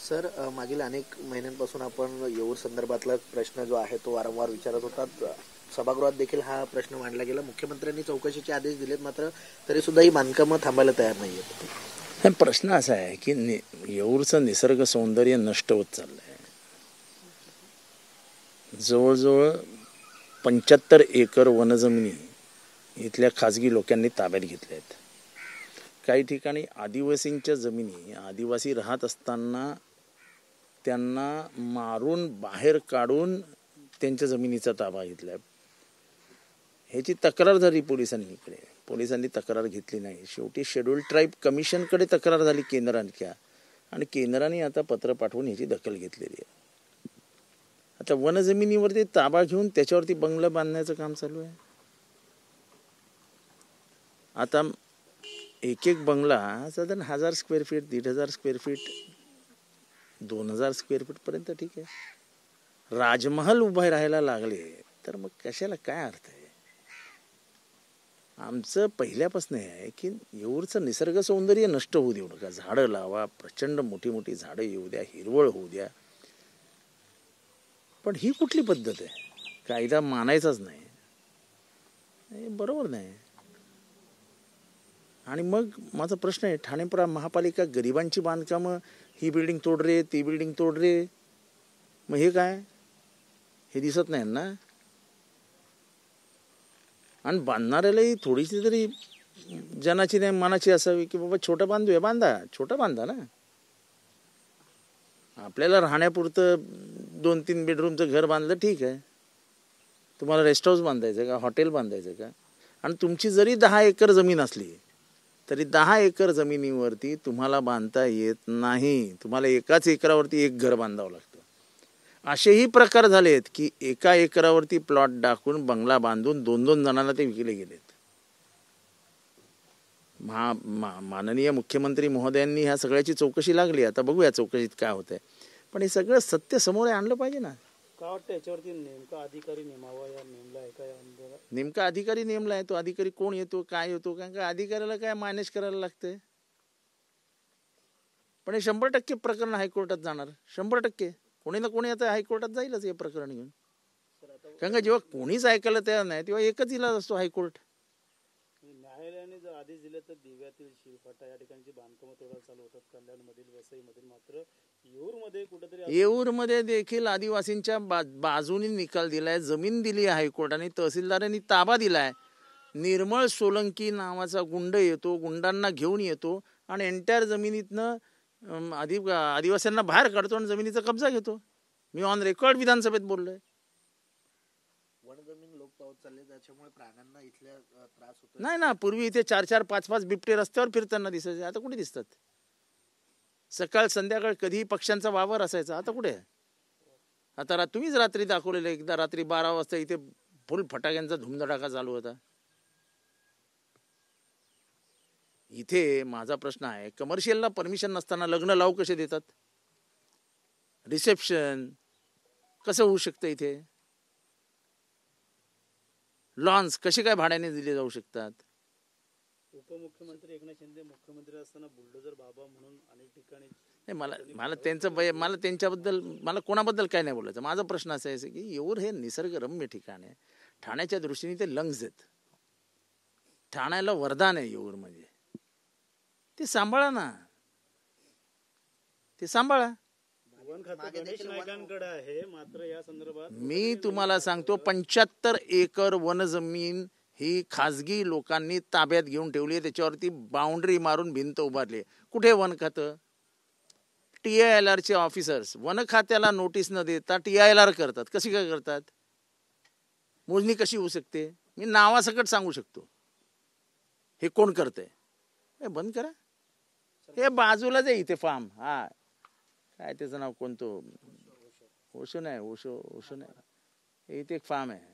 Sir, मागील अनेक महिन्यांपासून आपण येऊर संदर्भातला प्रश्न जो आहे तो वारंवार विचारत होतात. सभागृहात देखील हा प्रश्न मांडला गेला. मुख्यमंत्र्यांनी चौकशीचे आदेश दिलेत, मात्र तरी सुद्धा ही बांधकामं थांबायला तयार नाहीयेत. प्रश्न असा आहे की येऊरचं निसर्ग सौंदर्य नष्ट होत चाललंय. जवळजवळ 75 एकर वनजमिनी इथल्या खाजगी लोकांनी ताब्यात घेतल्या आहेत. काही ठिकाणी आदिवासींच्या जमिनी आदिवासी राहत असताना त्यांना मारून बाहेर काढून त्यांच्या जमिनीचा ताबा घेतला. ह्याची तक्रार झाली पोलिसांकडे. पोलिसांनी तक्रार घेतली नाही. शेवटी शेड्यूल ट्राईब कमिशनकडे तक्रार झाली केंद्रांच्या, आणि केंद्राने आता पत्र पाठवून ह्याची दखल घेतलेली आहे. आता वनजमिनीवरती ताबा घेऊन त्याच्यावरती बंगला बांधण्याचं काम चालू आहे. आता एक एक बंगला साधारण 1000 square feet, 1500 square feet, 2000 square feet पर्यंत ठीक आहे. राजमहल उभे राहायला लागले तर मग कशाला काय अर्थ आहे? आमचं पहिल्यापासून आहे की येऊरचं निसर्ग सौंदर्य नष्ट होऊ देऊ नका. झाडं लावा, प्रचंड मोठी मोठी झाडं येऊ द्या, हिरवळ होऊ द्या. पण ही कुठली पद्धत आहे? कायदा मानायचाच नाही, बरोबर नाही. आणि मग माझा प्रश्न आहे, ठाणे महापालिका गरिबांची बांधकामं, ही बिल्डिंग तोड रे, ती बिल्डिंग तोड रे, मग हे काय? हे दिसत नाही ना. आणि बांधणाऱ्यालाही थोडीशी तरी जनाची नाही मनाची असावी की बाबा छोटं बांधूया. बांधा, छोटं बांधा ना. आपल्याला राहण्यापुरतं 2-3 बेडरूमचं घर बांधलं ठीक आहे. तुम्हाला रेस्ट हाऊस बांधायचं का, हॉटेल बांधायचं का? आणि तुमची जरी 10 एकर जमीन असली तरी 10 एकर जमिनीवरती तुम्हाला बांधता येत नाही. तुम्हाला एकाच एकरावरती एक घर बांधावं लागतं. असेही प्रकार झालेत की एका एकरावरती प्लॉट टाकून बंगला बांधून 2-2 जणांना ते विकले गेलेत. माननीय मुख्यमंत्री महोदयांनी ह्या सगळ्याची चौकशी लागली. आता बघूया चौकशीत काय होतंय. पण हे सगळं सत्य समोर आणलं पाहिजे ना. काय वाटतं याच्यावरती नेमका अधिकारी नेमावा या नेमला आहे का? नेमका अधिकारी नेमलाय. तो अधिकारी कोण येतो, काय येतो? कारण का अधिकाऱ्याला काय मॅनेज करायला लागतंय. पण हे 100% प्रकरण हायकोर्टात जाणार. 100% कोणी ना कोणी आता हायकोर्टात जाईलच हे प्रकरण घेऊन. कारण का जेव्हा कोणीच ऐकायला तयार नाही तेव्हा एकच इलाज असतो, हायकोर्ट. न्यायालयाने जर आदेश दिले तर दिव्यातील शिरफाटा या ठिकाणची बांधकामं तोडायला चालू होतात. कल्याणमधील, वसईमधील. मात्र येऊरमध्ये कुठेतरी, येऊरमध्ये देखील आदिवासींच्या बाजूने निकाल दिलाय. जमीन दिली आहे हायकोर्टाने, तहसीलदारांनी ताबा दिलाय. निर्मळ सोलंकी नावाचा गुंड येतो, गुंडांना घेऊन येतो आणि एंटायर जमिनीतनं आदिवासींना बाहेर काढतो आणि जमिनीचा कब्जा घेतो. मी ऑन रेकॉर्ड विधानसभेत बोललोय. वनजमीन लोप पावत चालले, त्याच्यामुळे प्राण्यांना इथल्या त्रास होतो. नाही ना, पूर्वी इथे 4-4, 5-5 बिबटे रस्त्यावर फिरताना दिसायचे. आता कुठे दिसतात? सकाळ संध्याकाळ कधीही पक्ष्यांचा वावर असायचा. आता कुठे? आता तुम्हीच रात्री दाखवलेलं, एकदा रात्री 12 वाजता इथे फुल फटाक्यांचा धुमधडाका चालू होता. इथे माझा प्रश्न आहे, कमर्शियलला परमिशन नसताना लग्न लावू कसे देतात? रिसेप्शन कसं होऊ शकतं इथे? लॉन्स कसे काय भाड्याने दिले जाऊ शकतात? उपमुख्यमंत्री एकनाथ शिंदे मुख्यमंत्री असताना बुलडोजर बाबा म्हणून अनेक ठिकाणी, मला त्यांच्याबद्दल, मला कोणाबद्दल काय नाही बोलायचं. माझा प्रश्न असा आहे की येऊर हे निसर्गरम्य ठिकाण आहे. ठाण्याच्या दृष्टीने ते लंग्स आहेत. ठाण्याला वरदान आहे येऊर म्हणजे. ते सांभाळा ना, ते सांभाळा. वन खाते गणेश नायकांकडे आहे. मात्र या संदर्भात मी तुम्हाला सांगतो, 75 एकर वनजमीन ही खाजगी लोकांनी ताब्यात घेऊन ठेवली आहे. त्याच्यावरती बाउंड्री मारून भिंत उभारली. कुठे वन खातं? TILR चे ऑफिसर्स वन खात्याला नोटीस न देता TILR करतात. कशी काय करतात? मोजणी कशी होऊ शकते? मी नावासकट सांगू शकतो हे कोण करतंय. हे बंद करा. हे बाजूलाच आहे इथे फार्म. हा, काय त्याचं नाव कोणतं? ओशो नाही, ओशो नाही. इथे एक फार्म आहे.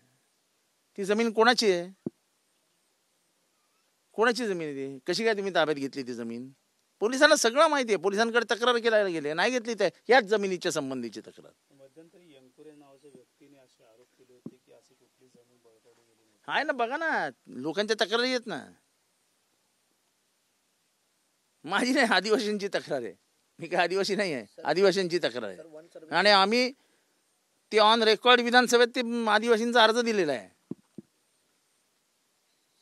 ती जमीन कोणाची आहे? कोणाची जमीन आहे ती? कशी काय तुम्ही ताब्यात घेतली ती जमीन? पोलिसांना सगळं माहिती आहे. पोलिसांकडे तक्रार करायला गेले, नाही घेतली तर याच जमिनीच्या संबंधीची तक्रार. मध्यंतरी यंकुरे नावाच्या व्यक्तीने असे आरोप केले होते की अशी कुठली जमीन बळकावली गेली आहे ना. बघा ना, लोकांच्या तक्रारी येत ना. माझी नाही, आदिवासींची तक्रार आहे. मी काय आदिवासी नाही आहे, आदिवासींची तक्रार वन आहे सर्वे आणि आम्ही ते ऑन रेकॉर्ड विधानसभेत ते आदिवासींचा अर्ज दिलेला आहे.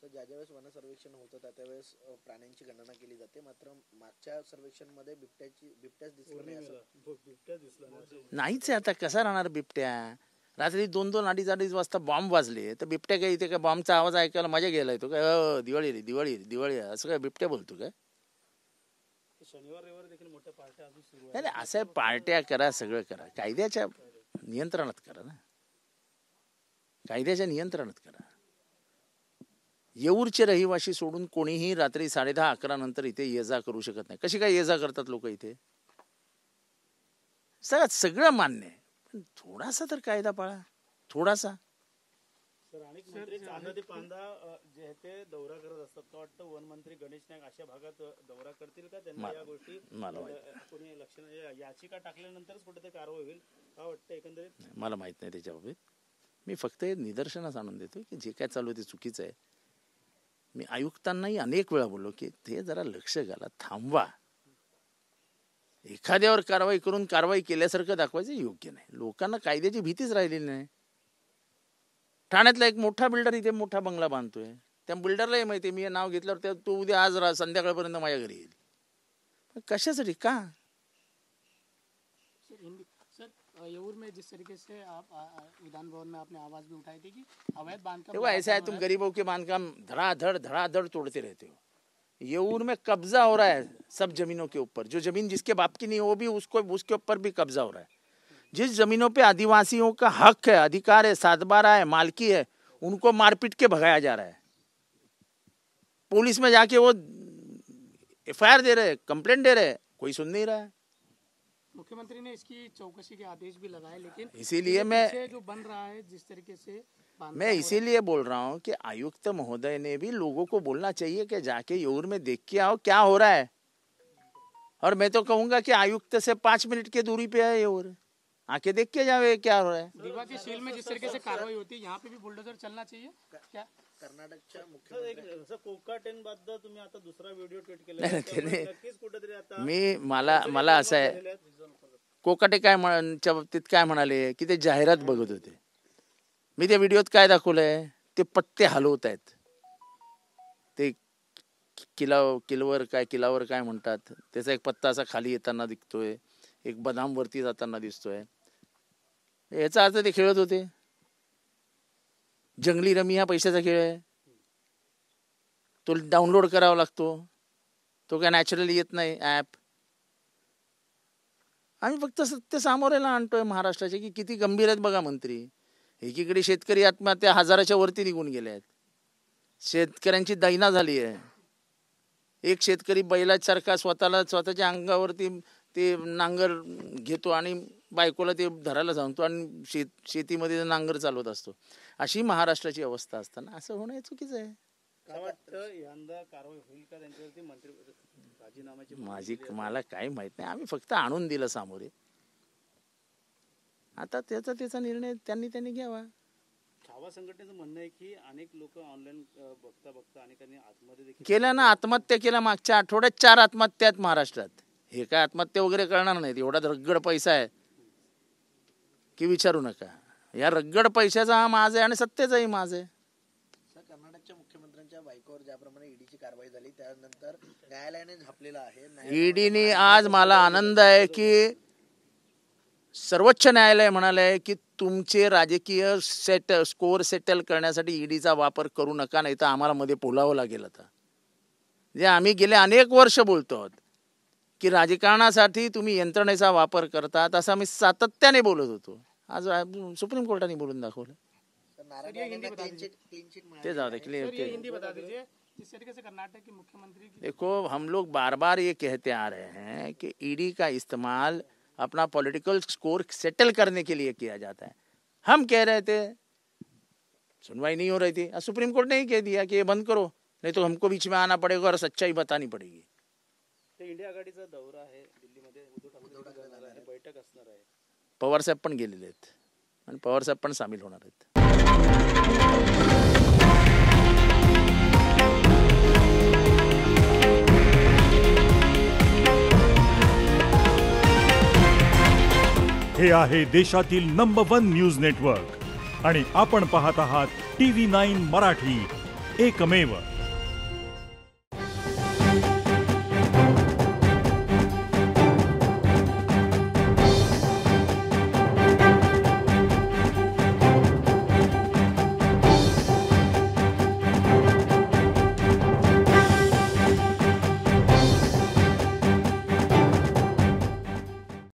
ज्यावेळेस वन सर्वेक्षण होतं त्यावेळेस प्राण्यांची गणना केली जाते, मात्र मागच्या सर्वेक्षण मध्ये बिबट्याच दिसला नाही असं. बिबट्या दिसला नाही. नाहीच आहे. आता कसा राहणार बिबट्या? रात्री 2-2, 2:30 वाजता बॉम्ब वाजले तर बिबट्या काय इथे काय बॉम्बचा आवाज ऐकायला मजा गेलाय तो काय दिवाळी रे दिवाळी रे दिवाळी असं काय बिबट्या बोलतो काय? शनिवार रविवार देखील मोठ्या पार्ट्या अजून सुरू नाही नाही, असं पार्ट्या करा, सगळं करा, कायद्याच्या नियंत्रणात करा ना, कायद्याच्या नियंत्रणात करा. येऊरचे रहिवासी सोडून कोणीही रात्री 10:30-11 नंतर इथे ये जा करू शकत नाही. कशी काय ये जा करतात लोक इथे? सगळं मान्य आहे, पण थोडासा तर कायदा पाळा, थोडासा. सर अनेक मंत्री चांदा ते पांदा जे आहे ते दौरा करत असतात. का वाटतं वन मंत्री गणेश नाईक अशा भागात दौरा करतील का? त्यांना या गोष्टी कोणी लक्ष याचिका टाकल्यानंतरच कुठे ते कारवाई होईल का वाटतं एकंदरीत? मला माहित नाही त्याच्याबाबत. मी फक्त हे निदर्शनास आणून देतो की जे काय चालू आहे ते चुकीचं आहे. मी आयुक्तांनाही अनेक वेळा बोललो की ते जरा लक्ष घाला, थांबवा. एखाद्यावर कारवाई करून कारवाई केल्यासारखं दाखवायचं योग्य नाही. लोकांना कायद्याची भीतीच राहिलेली नाही. ठाण्यातला एक मोठा बिल्डर इथे मोठा बंगला बांधतोय. त्या बिल्डरलाही माहिती आहे मी नाव घेतल्यावर तो उद्या आज संध्याकाळपर्यंत माझ्या घरी येईल. कशासाठी? का? सर येऊर में जिस तरीके से आप विधान भवन में आपने आवाज भी उठाई थी कि अवैध बांधकाम, देखो ऐसा है, तुम गरीबों के बांधकाम धड़ाधड़ तोड़ते रहते हो. येऊर में कब्जा हो रहा है सब जमीनों के ऊपर. जो जमीन जिसके बाप की नहीं वो भी उसके ऊपर भी कब्जा हो रहा है. जिस जमीनों पे आदिवासियों का हक है, अधिकार है, 7/12 है, मालकी है, उनको मारपीट के भगाया जा रहा है. पुलिस में जाके वो FIR दे रहे, कंप्लेंट दे रहे, कोई सुन नहीं रहा है. मुख्यमंत्री ने इसकी चौकसी के आदेश भी लगाए, लेकिन इसीलिए मैं जो बन रहा है जिस तरीके से इसीलिए बोल रहा हूँ कि आयुक्त महोदय ने भी लोगों को बोलना चाहिए कि जाके येऊर में देख के आओ क्या हो रहा है. और मैं तो कहूंगा कि आयुक्त से 5 मिनट की दूरी पे है येऊर, आके देख के जावे क्या हो रहा है. दीवा की सील में जिस तरीके से कार्रवाई होती है यहाँ पे भी बुलडोजर चलना चाहिए क्या? कर्नाटकच्या मुख्यमंत्री कोकाटेन बद्दल तुम्ही आता दुसरा व्हिडिओ ट्वीट केला, नक्कीच कुठेतरी आता मी मला असं आहे, कोकाटे च्या बाबतीत काय म्हणाले की ते जाहिरात बघत होते. मी त्या व्हिडिओत काय दाखवलंय, ते पत्ते हलवत आहेत. ते किलावर काय म्हणतात, त्याचा एक पत्ता असा खाली येताना दिसतोय, एक बदाम वरती जाताना दिसतोय. याचा अर्थ ते खेळत होते. जंगली रमी हा पैशाचा खेळ आहे. तो डाउनलोड करावा लागतो, तो काय नॅचरली येत नाही ॲप. आम्ही फक्त सत्य सामोरेला आणतोय महाराष्ट्राचे की किती गंभीर आहेत बघा मंत्री. एकीकडे शेतकरी आत्महत्या 1000च्या वरती निघून गेल्या आहेत. शेतकऱ्यांची दैना झाली आहे. एक शेतकरी बैलासारखा स्वतःच्या अंगावरती ते नांगर घेतो आणि बायकोला ते धरायला सांगतो आणि शेतीमध्ये नांगर चालवत असतो. अशी महाराष्ट्राची अवस्था असताना असं होणं चुकीचं आहे. काय वाटतं यंदा कारवाई होईल का त्यांच्यावरती? मंत्री राजीनाम्याची मला काही माहित नाही. आम्ही फक्त आणून दिलं सामोरे. आता त्याचा निर्णय त्यांनी घ्यावा. छावा संघटनेचं म्हणणं आहे की अनेक लोक ऑनलाईन बघता अनेकांनी आत्महत्या देखील केल्या ना. आत्महत्या केल्या. मागच्या आठवड्यात 4 आत्महत्या आहेत महाराष्ट्रात. हे काय आत्महत्या वगैरे करणार नाहीत. एवढा रगड पैसा आहे की विचारू नका. या रगड पैशाचा हा माज आहे आणि सत्तेचाही माज आहे. कर्नाटकच्या मुख्यमंत्र्यांच्या बायकोवर ज्याप्रमाणे ईडीची कारवाई झाली त्यानंतर न्यायालयाने झापलेला आहे. ईडीने आज मला आनंद आहे की सर्वोच्च न्यायालय म्हणाले की तुमचे राजकीय स्कोर सेटल करण्यासाठी ईडीचा वापर करू नका, नाही तर आम्हाला मध्ये बोलावं लागेल. आता जे आम्ही गेले अनेक वर्ष बोलतो आहोत की राजकारणासाठी तुम्ही यंत्रणेचा वापर करतात, असं आम्ही सातत्याने बोलत होतो. आज सुप्रीम कोर्टाने बोलून दाखवलं. ते जाऊ दे, क्लियर. देखो हम लोग बार बार ये कहते आ रहे हैं कि ईडी का इस्तेमाल अपना पॉलिटिकल स्कोर सेटल करने के लिए किया जाता है. हम कह रहे थे, सुनवाई नहीं हो रही थी, सुप्रीम कोर्ट ने ही कह दिया कि ये बंद करो, नहीं तो हमको बीच में आना पड़ेगा और सच्चाई बतानी पड़ेगी. इंडिया आघाडीचा दौरा आहे दिल्लीमध्ये, उद्धव ठाकरे जाणार आहे, बैठक असणार आहे. पवार साहेब पण गेलेले आहेत आणि पवार साहेब पण सामील होणार आहेत. हे आहे देशातील नंबर 1 न्यूज नेटवर्क आणि आपण पाहत आहात TV9 मराठी, एकमेव.